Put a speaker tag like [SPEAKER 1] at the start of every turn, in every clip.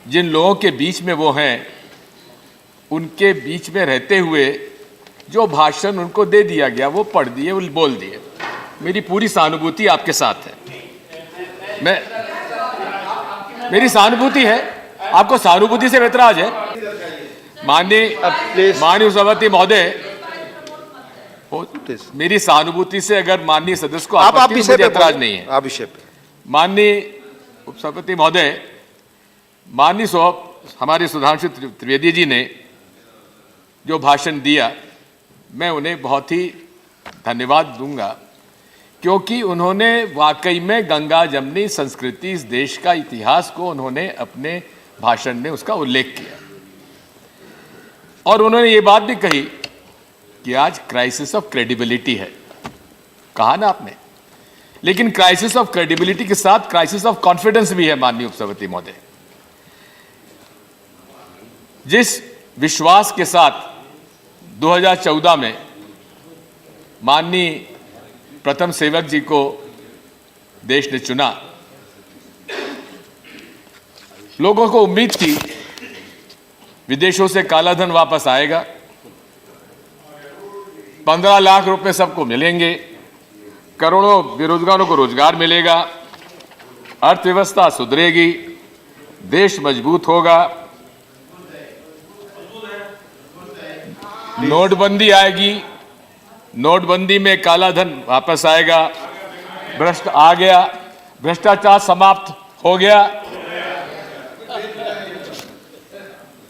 [SPEAKER 1] जिन लोगों के बीच में वो हैं, उनके बीच में रहते हुए जो भाषण उनको दे दिया गया वो पढ़ दिए, वो बोल दिए। मेरी पूरी सहानुभूति आपके साथ है। मेरी सहानुभूति है, आपको सहानुभूति से ऐतराज है? माननीय सभापति महोदय, मेरी सहानुभूति से अगर माननीय सदस्य को आपत्ति, मुझे ऐतराज नहीं है।
[SPEAKER 2] विषय पे
[SPEAKER 1] माननीय उपसभापति महोदय, माननीय हमारे सुधांशु त्रिवेदी जी ने जो भाषण दिया, मैं उन्हें बहुत ही धन्यवाद दूंगा, क्योंकि उन्होंने वाकई में गंगा जमनी संस्कृति, इस देश का इतिहास को उन्होंने अपने भाषण में उसका उल्लेख किया। और उन्होंने ये बात भी कही कि आज क्राइसिस ऑफ क्रेडिबिलिटी है, कहा ना आपने, लेकिन क्राइसिस ऑफ क्रेडिबिलिटी के साथ क्राइसिस ऑफ कॉन्फिडेंस भी है। माननीय उपसभापति महोदय, जिस विश्वास के साथ 2014 में माननीय प्रथम सेवक जी को देश ने चुना, लोगों को उम्मीद थी विदेशों से काला धन वापस आएगा, 15 लाख रुपए सबको मिलेंगे, करोड़ों बेरोजगारों को रोजगार मिलेगा, अर्थव्यवस्था सुधरेगी, देश मजबूत होगा, नोटबंदी आएगी, नोटबंदी में काला धन वापस आएगा, भ्रष्टाचार समाप्त हो गया,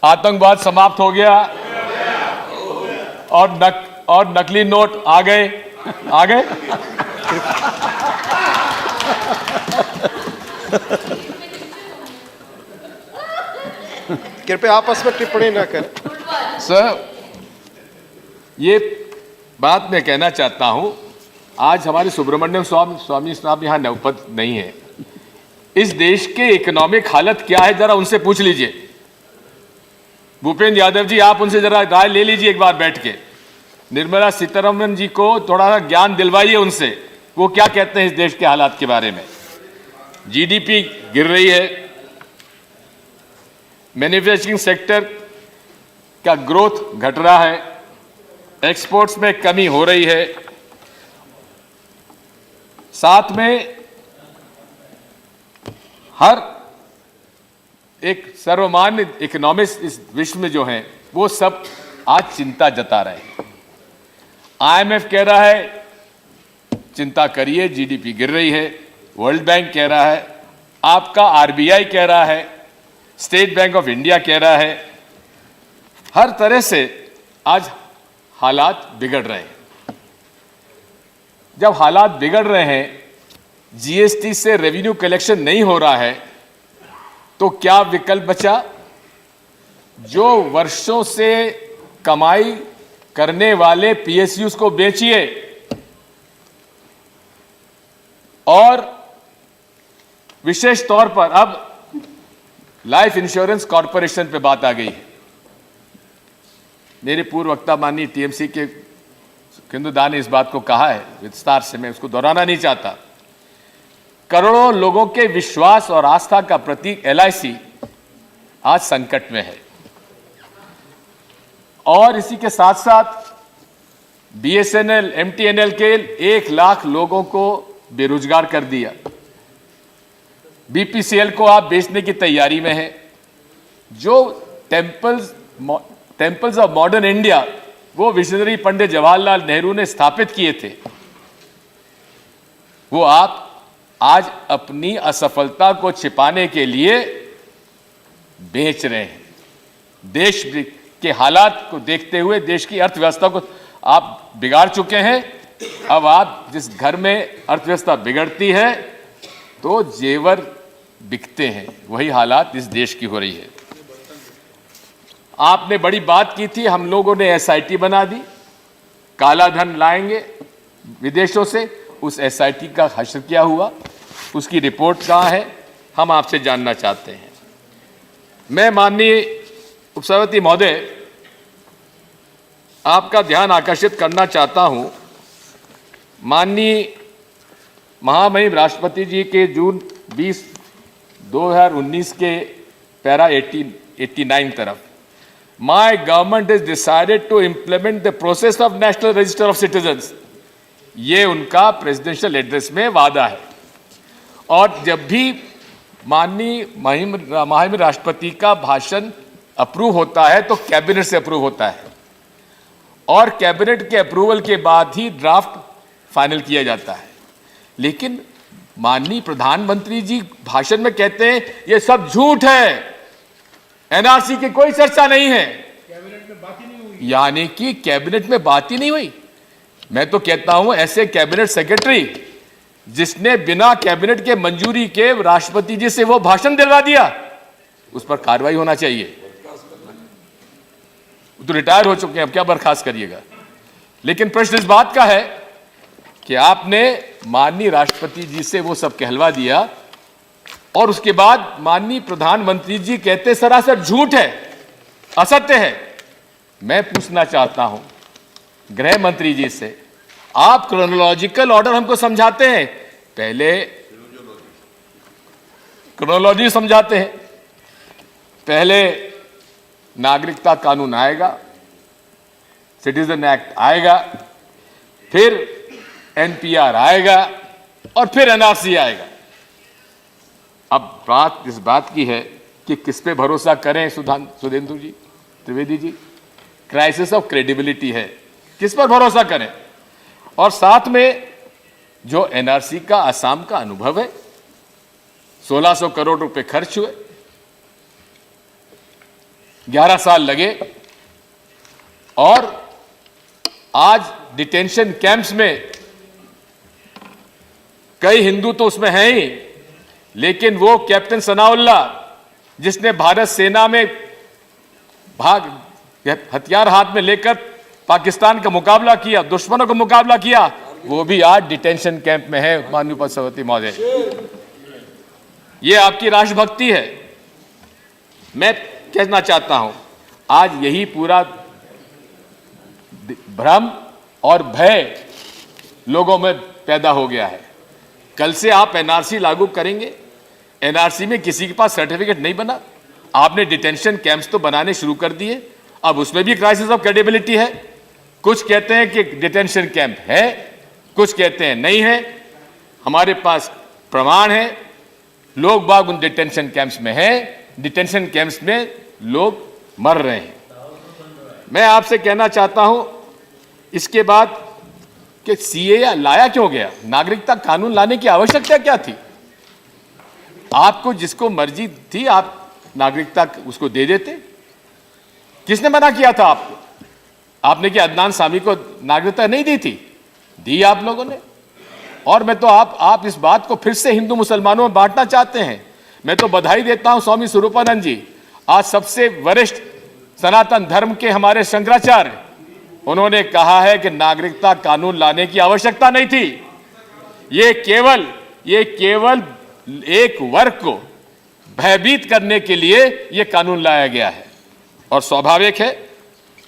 [SPEAKER 1] आतंकवाद समाप्त हो गया, और नकली नोट आ गए।
[SPEAKER 2] कृपया आपस में टिप्पणी न करें।
[SPEAKER 1] सर, ये बात मैं कहना चाहता हूं, आज हमारे सुब्रमण्यम स्वामी साहब यहां उपस्थित नहीं है। इस देश के इकोनॉमिक हालत क्या है, जरा उनसे पूछ लीजिए। भूपेंद्र यादव जी, आप उनसे जरा राय ले लीजिए एक बार बैठ के। निर्मला सीतारमण जी को थोड़ा सा ज्ञान दिलवाइए उनसे, वो क्या कहते हैं इस देश के हालात के बारे में। जीडीपी गिर रही है, मैन्युफैक्चरिंग सेक्टर का ग्रोथ घट रहा है, एक्सपोर्ट्स में कमी हो रही है, साथ में हर एक सर्वमान्य इकोनॉमिस्ट इस विश्व में जो हैं, वो सब आज चिंता जता रहे हैं। आईएमएफ कह रहा है चिंता करिए, जीडीपी गिर रही है, वर्ल्ड बैंक कह रहा है, आपका आरबीआई कह रहा है, स्टेट बैंक ऑफ इंडिया कह रहा है, हर तरह से आज हालात बिगड़ रहे हैं। जब हालात बिगड़ रहे हैं, जीएसटी से रेवेन्यू कलेक्शन नहीं हो रहा है, तो क्या विकल्प बचा? जो वर्षों से कमाई करने वाले पीएसयूज को बेचिए और विशेष तौर पर अब लाइफ इंश्योरेंस कॉर्पोरेशन पे बात आ गई है। मेरे पूर्व वक्ता माननीय टीएमसी के किंदुदा ने इस बात को कहा है विस्तार से, मैं उसको दोहराना नहीं चाहता। करोड़ों लोगों के विश्वास और आस्था का प्रतीक एलआईसी आज संकट में है, और इसी के साथ साथ बीएसएनएल, एमटीएनएल के 1 लाख लोगों को बेरोजगार कर दिया। बीपीसीएल को आप बेचने की तैयारी में है। जो टेम्पल्स ऑफ मॉडर्न इंडिया, वो विजनरी पंडित जवाहरलाल नेहरू ने स्थापित किए थे, वो आप आज अपनी असफलता को छिपाने के लिए बेच रहे हैं। देश के हालात को देखते हुए, देश की अर्थव्यवस्था को आप बिगाड़ चुके हैं। अब आप जिस घर में अर्थव्यवस्था बिगड़ती है तो जेवर बिकते हैं, वही हालात इस देश की हो रही है। आपने बड़ी बात की थी, हम लोगों ने एसआईटी बना दी, काला धन लाएंगे विदेशों से। उस एसआईटी का हश्र क्या हुआ, उसकी रिपोर्ट कहाँ है, हम आपसे जानना चाहते हैं। मैं माननीय उपसभापति महोदय, आपका ध्यान आकर्षित करना चाहता हूं, माननीय महामहिम राष्ट्रपति जी के जून 20, 2019 के पैरा 89 तरफ, my government is decided to implement the process of national register of citizens. ये उनका प्रेसिडेंशियल एड्रेस में वादा है। और जब भी माननीय माननीय राष्ट्रपति का भाषण अप्रूव होता है तो कैबिनेट से अप्रूव होता है, और कैबिनेट के अप्रूवल के बाद ही ड्राफ्ट फाइनल किया जाता है। लेकिन माननीय प्रधानमंत्री जी भाषण में कहते हैं ये सब झूठ है, एनआरसी की कोई चर्चा नहीं है, कैबिनेट में बात ही नहीं हुई। यानी कि कैबिनेट में बात ही नहीं हुई। मैं तो कहता हूं ऐसे कैबिनेट सेक्रेटरी जिसने बिना कैबिनेट के मंजूरी के राष्ट्रपति जी से वो भाषण दिलवा दिया, उस पर कार्रवाई होना चाहिए। तो रिटायर हो चुके हैं, अब क्या बर्खास्त करिएगा। लेकिन प्रश्न इस बात का है कि आपने माननीय राष्ट्रपति जी से वो सब कहलवा दिया और उसके बाद माननीय प्रधानमंत्री जी कहते सरासर झूठ है, असत्य है। मैं पूछना चाहता हूं गृह मंत्री जी से, आप क्रोनोलॉजिकल ऑर्डर हमको समझाते हैं, पहले क्रोनोलॉजी समझाते हैं, पहले नागरिकता कानून आएगा, सिटीजन एक्ट आएगा, फिर एनपीआर आएगा और फिर एनआरसी आएगा। अब बात इस बात की है कि किस पे भरोसा करें सुधेंदु जी, Trivedi ji, crisis of credibility है, किस पर भरोसा करें। और साथ में जो एनआरसी का असम का अनुभव है, 1600 करोड़ रुपए खर्च हुए, 11 साल लगे, और आज डिटेंशन कैंप्स में कई हिंदू तो उसमें हैं ही, लेकिन वो कैप्टन सनाउल्लाह जिसने भारत सेना में हथियार हाथ में लेकर पाकिस्तान का मुकाबला किया, दुश्मनों का मुकाबला किया, वो भी आज डिटेंशन कैंप में है। माननीय उपसभापति महोदय, ये आपकी राष्ट्रभक्ति है। मैं कहना चाहता हूं आज यही पूरा भ्रम और भय लोगों में पैदा हो गया है। कल से आप एनआरसी लागू करेंगे, एनआरसी में किसी के पास सर्टिफिकेट नहीं बना, आपने डिटेंशन कैंप्स तो बनाने शुरू कर दिए, अब उसमें भी क्राइसिस ऑफ क्रेडिबिलिटी है। कुछ कहते हैं कि डिटेंशन कैंप है, कुछ कहते हैं नहीं है। हमारे पास प्रमाण है, लोग बाग उन डिटेंशन कैंप्स में हैं, डिटेंशन कैंप्स में लोग मर रहे हैं। मैं आपसे कहना चाहता हूं इसके बाद कि सीए लाया क्यों गया, नागरिकता कानून लाने की आवश्यकता क्या थी? आपको जिसको मर्जी थी आप नागरिकता उसको दे देते। किसने मना किया था आपको? आपने क्या अदनान सामी को नागरिकता नहीं दी थी? दी आप लोगों ने। और मैं तो आप इस बात को फिर से हिंदू मुसलमानों में बांटना चाहते हैं। मैं तो बधाई देता हूं स्वामी स्वरूपानंद जी, आज सबसे वरिष्ठ सनातन धर्म के हमारे शंकराचार्य, उन्होंने कहा है कि नागरिकता कानून लाने की आवश्यकता नहीं थी। ये केवल एक वर्ग को भयभीत करने के लिए यह कानून लाया गया है। और स्वाभाविक है,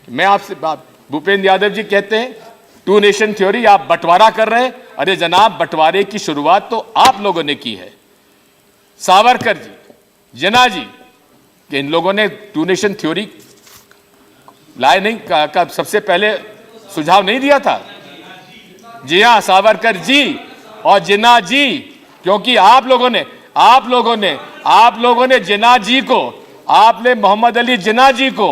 [SPEAKER 1] मैं आपसे बात, भूपेंद्र यादव जी कहते हैं टू नेशन थ्योरी, आप बंटवारा कर रहे हैं। अरे जनाब, बंटवारे की शुरुआत तो आप लोगों ने की है। सावरकर जी, जिन्ना जी, कि इन लोगों ने टू नेशन थ्योरी लाए नहीं का सबसे पहले सुझाव नहीं दिया था? जी हां, सावरकर जी और जिन्ना जी, क्योंकि आप लोगों ने जिन्ना जी को, आपने मोहम्मद अली जिन्ना जी को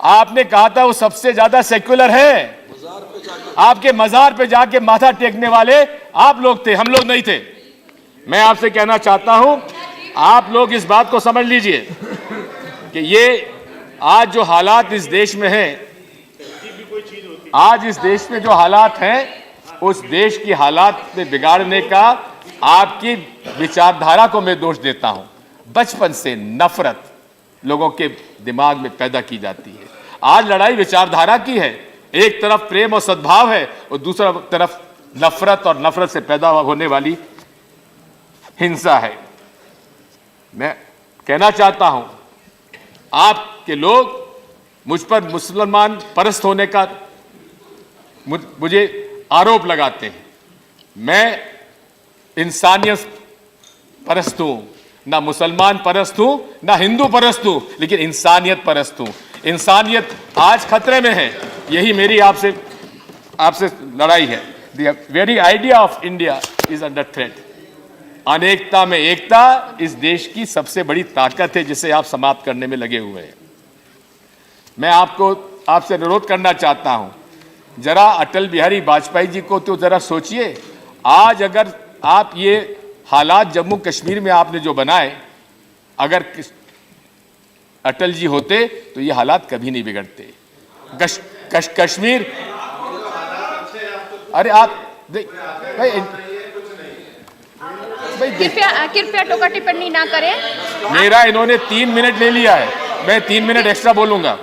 [SPEAKER 1] आपने कहा था वो सबसे ज्यादा सेक्युलर है। आपके मजार पे जाके माथा टेकने वाले आप लोग थे, हम लोग नहीं थे। मैं आपसे कहना चाहता हूं, आप लोग इस बात को समझ लीजिए कि ये आज जो हालात इस देश में हैं, आज इस देश में जो हालात हैं, उस देश की हालात में बिगाड़ने का आपकी विचारधारा को मैं दोष देता हूं। बचपन से नफरत लोगों के दिमाग में पैदा की जाती है। आज लड़ाई विचारधारा की है। एक तरफ प्रेम और सद्भाव है और दूसरा तरफ नफरत और नफरत से पैदा होने वाली हिंसा है। मैं कहना चाहता हूं, आपके लोग मुझ पर मुसलमान परस्त होने का मुझे आरोप लगाते हैं। मैं इंसानियत परस्त हूं, ना मुसलमान परस्त हूं, ना हिंदू परस्त हूं, लेकिन इंसानियत परस्त हूं। इंसानियत आज खतरे में है, यही मेरी आपसे लड़ाई है। The very idea of India is under threat. अनेकता में एकता इस देश की सबसे बड़ी ताकत है, जिसे आप समाप्त करने में लगे हुए हैं। मैं आपसे अनुरोध करना चाहता हूं, जरा अटल बिहारी वाजपेयी जी को तो जरा सोचिए। आज अगर आप ये हालात जम्मू कश्मीर में आपने जो बनाए, अगर अटल जी होते तो ये हालात कभी नहीं बिगड़ते। कश्मीर, अरे आप
[SPEAKER 3] कृपया टोका टिप्पणी ना करें।
[SPEAKER 1] मेरा इन्होंने 3 मिनट ले लिया है, मैं 3 मिनट एक्स्ट्रा बोलूंगा।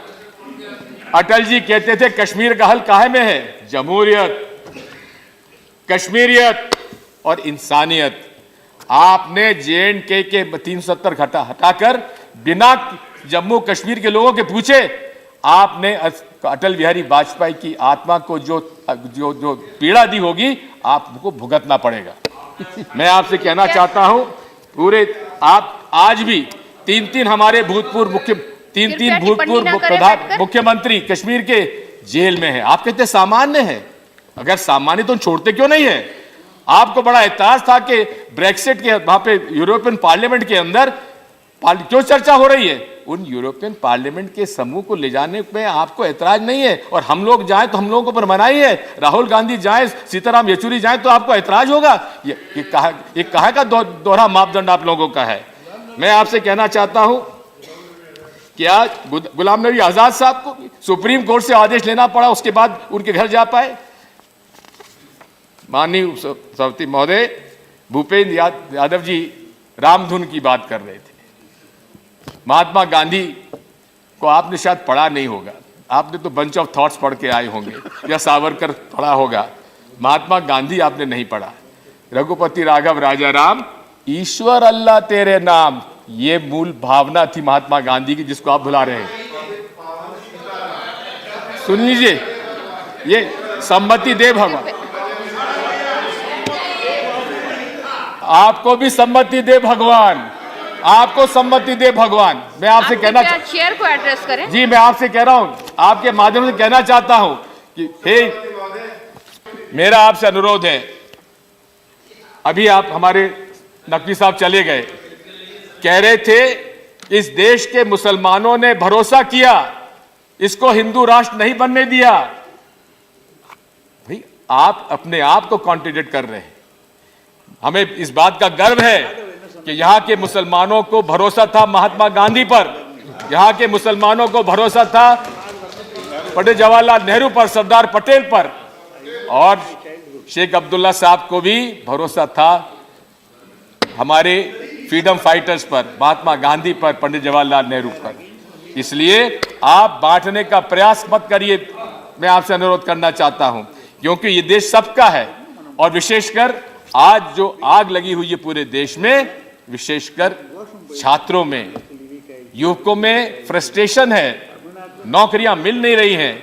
[SPEAKER 1] अटल जी कहते थे कश्मीर का हल काहे में है? जमहूरियत, कश्मीरियत और इंसानियत। आपने JNK के 370 हटाकर बिना जम्मू कश्मीर के लोगों के पूछे आपने अटल बिहारी वाजपेयी की आत्मा को जो पीड़ा दी होगी, आपको भुगतना पड़ेगा। मैं आपसे कहना चाहता हूं, पूरे आप आज भी तीन हमारे भूतपूर्व मुख्यमंत्री कश्मीर के जेल में है। आप कहते सामान्य है, अगर सामान्य तो छोड़ते क्यों नहीं है? आपको बड़ा एतराज था कि ब्रेक्सिट के वहां पे यूरोपियन पार्लियामेंट के अंदर क्यों चर्चा हो रही है? उन यूरोपियन पार्लियामेंट के समूह को ले जाने में आपको एतराज नहीं है, और हम लोग जाएं तो हम लोगों को पर मनाही है। राहुल गांधी जाएं, सीताराम येचुरी जाएं तो आपको एतराज होगा। ये कहा का दोहरा मापदंड आप लोगों का है। मैं आपसे कहना चाहता हूं कि आज गुलाम नबी आजाद साहब को सुप्रीम कोर्ट से आदेश लेना पड़ा, उसके बाद उनके घर जा पाए। माननीय सभापति महोदय, भूपेंद्र यादव जी रामधुन की बात कर रहे थे। महात्मा गांधी को आपने शायद पढ़ा नहीं होगा, आपने तो बंच ऑफ थॉट्स पढ़ के आए होंगे, या सावरकर पढ़ा होगा। महात्मा गांधी आपने नहीं पढ़ा। रघुपति राघव राजा राम, ईश्वर अल्लाह तेरे नाम, ये मूल भावना थी महात्मा गांधी की, जिसको आप भुला रहे हैं। सुन लीजिए, ये सम्मति दे भगवान, आपको भी सम्मति दे भगवान, आपको सम्मति दे भगवान। मैं आपसे कहना
[SPEAKER 3] चेयर को एड्रेस करें।
[SPEAKER 1] जी, मैं आपसे कह रहा हूं, आपके माध्यम से कहना चाहता हूं कि हे, मेरा आपसे अनुरोध है। अभी आप हमारे नकवी साहब चले गए, कह रहे थे इस देश के मुसलमानों ने भरोसा किया, इसको हिंदू राष्ट्र नहीं बनने दिया। भाई, आप अपने आप को कॉन्ट्रडिक्ट कर रहे हैं। हमें इस बात का गर्व है कि यहां के मुसलमानों को भरोसा था महात्मा गांधी पर, यहां के मुसलमानों को भरोसा था पंडित जवाहरलाल नेहरू पर, सरदार पटेल पर, और शेख अब्दुल्ला साहब को भी भरोसा था हमारे फ्रीडम फाइटर्स पर, महात्मा गांधी पर, पंडित जवाहरलाल नेहरू पर। इसलिए आप बांटने का प्रयास मत करिए, मैं आपसे अनुरोध करना चाहता हूं, क्योंकि ये देश सबका है। और विशेषकर आज जो आग लगी हुई है पूरे देश में, विशेषकर छात्रों में, युवकों में फ्रस्ट्रेशन है, नौकरियां मिल नहीं रही हैं,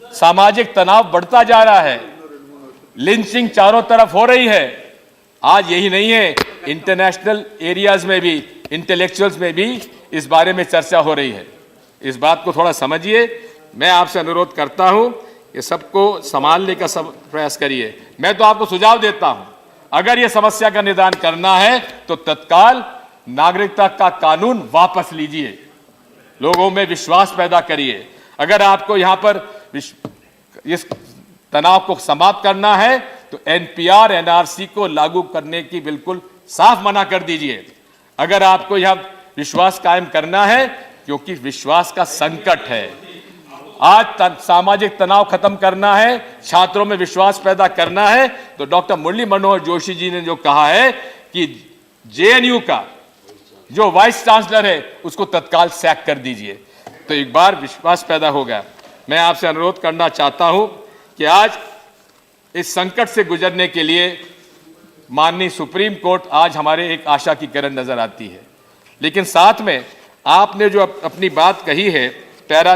[SPEAKER 1] सामाजिक तनाव बढ़ता जा रहा है, लिंचिंग चारों तरफ हो रही है। आज यही नहीं है, इंटरनेशनल एरियाज में भी, इंटेलेक्चुअल्स में भी इस बारे में चर्चा हो रही है। इस बात को थोड़ा समझिए। मैं आपसे अनुरोध करता हूं कि सबको संभालने का प्रयास करिए। मैं तो आपको सुझाव देता हूं, अगर यह समस्या का निदान करना है तो तत्काल नागरिकता का कानून वापस लीजिए, लोगों में विश्वास पैदा करिए। अगर आपको यहां पर इस तनाव को समाप्त करना है तो NPR NRC को लागू करने की बिल्कुल साफ मना कर दीजिए। अगर आपको यहां विश्वास कायम करना है, क्योंकि विश्वास का संकट है, आज सामाजिक तनाव खत्म करना है, छात्रों में विश्वास पैदा करना है, तो डॉक्टर मुरली मनोहर जोशी जी ने जो कहा है कि JNU का जो वाइस चांसलर है उसको तत्काल सैक कर दीजिए, तो एक बार विश्वास पैदा होगा। मैं आपसे अनुरोध करना चाहता हूं कि आज इस संकट से गुजरने के लिए माननीय सुप्रीम कोर्ट आज हमारे एक आशा की किरण नजर आती है। लेकिन साथ में आपने जो अपनी बात कही है पैरा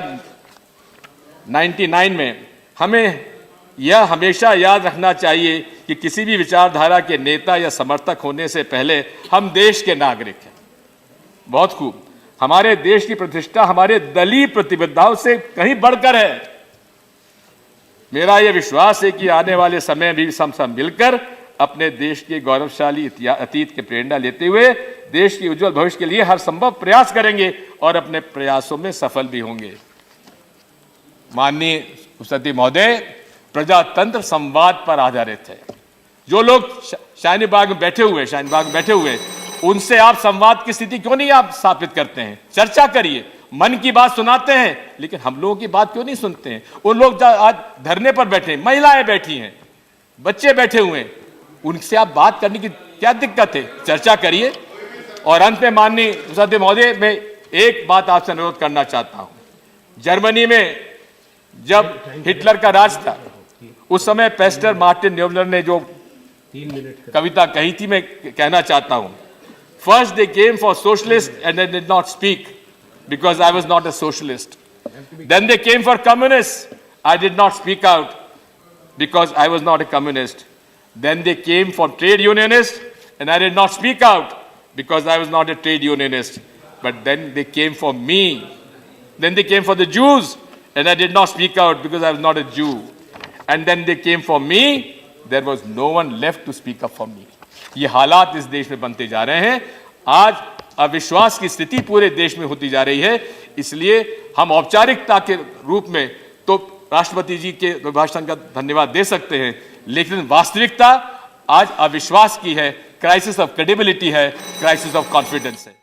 [SPEAKER 1] 99 में, हमें यह हमेशा याद रखना चाहिए कि किसी भी विचारधारा के नेता या समर्थक होने से पहले हम देश के नागरिक हैं। बहुत खूब। हमारे देश की प्रतिष्ठा हमारे दलीय प्रतिबद्धताओं से कहीं बढ़कर है। मेरा यह विश्वास है कि आने वाले समय भी हम सब मिलकर अपने देश के गौरवशाली अतीत की प्रेरणा लेते हुए देश के उज्जवल भविष्य के लिए हर संभव प्रयास करेंगे और अपने प्रयासों में सफल भी होंगे। माननीय उपसभापति महोदय, प्रजातंत्र संवाद पर आधारित है। जो लोग शाहीन बाग में बैठे हुए उनसे आप संवाद की स्थिति क्यों नहीं आप स्थापित करते हैं? चर्चा करिए, मन की बात सुनाते हैं, लेकिन हम लोगों की बात क्यों नहीं सुनते हैं? उन लोग आज धरने पर बैठे हैं, महिलाएं बैठी हैं, बच्चे बैठे हुए हैं, उनसे आप बात करने की क्या दिक्कत है? चर्चा करिए। और अंत में माननीय उपसभापति महोदय, मैं एक बात आपसे अनुरोध करना चाहता हूं। जर्मनी में जब हिटलर का राज था, उस समय पेस्टर मार्टिन न्यूबलर ने जो कविता कही थी, मैं कहना चाहता हूं। First they came for socialist and I did not speak because I was not a socialist. Then they came for communist, I did not speak out because I was not a communist. Then they came for trade unionists, and I did not speak out because I was not a trade unionist. But then they came for me. Then they came for the Jews, and I did not speak out because I was not a Jew. And then they came for me. There was no one left to speak up for me. ये हालात इस देश में बनते जा रहे हैं। आज अविश्वास की स्थिति पूरे देश में होती जा रही है। इसलिए हम औपचारिकता के रूप में तो राष्ट्रपति जी के अभिभाषण का धन्यवाद दे सकते हैं, लेकिन वास्तविकता आज अविश्वास की है, क्राइसिस ऑफ क्रेडिबिलिटी है, क्राइसिस ऑफ कॉन्फिडेंस है।